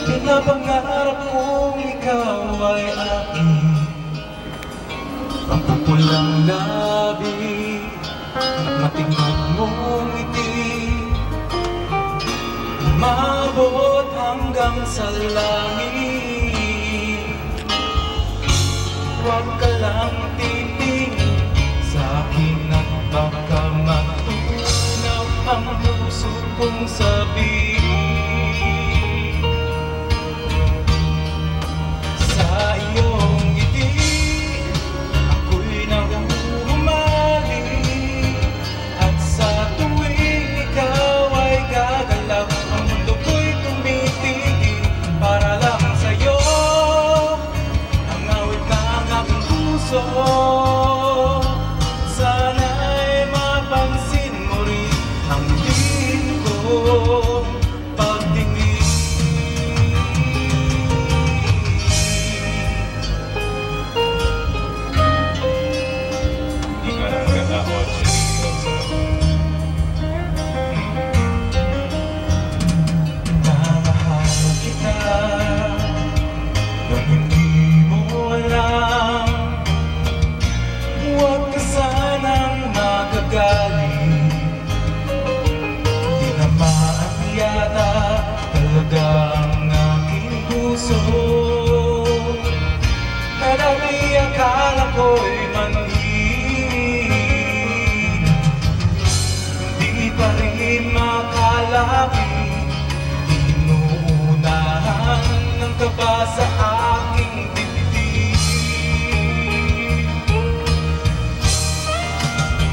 Pinapangarap kong ikaw ay aking mapupulang labi at matingkad mong ngiti, umabot hanggang sa langit. Huwag ka lang titingin sa akin at baka matunaw ang puso kong sabihin. Sana'y mapansin mo rin ang lihim kong pagtingin. Hindi ka na magkakawag siya dito. Namahal kita nang hindi mo alam. Huwag ka sanang magagaling, tinamaan yata talagang aking puso. Marami akala ko'y manhid, di pa rin makalapit. Inuunahan ng kaba sa aking dibdib.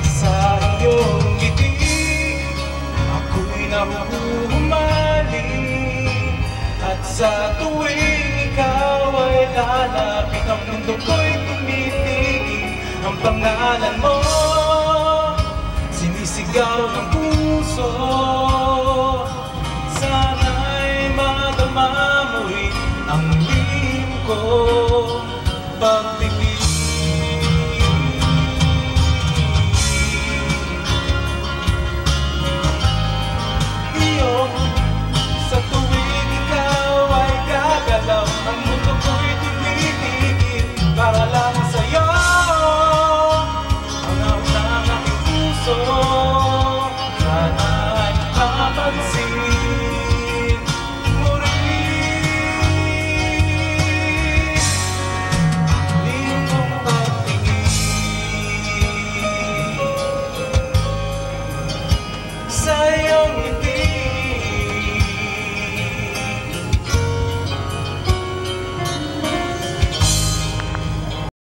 Sa iyong ngiti ako'y nahuhumaling, at sa tuwing ikaw ay lalapit ang mundo ko'y tumitigil. Ang pangalan mo sinisigaw ng puso. Sana'y madama mo rin ang lihim ko.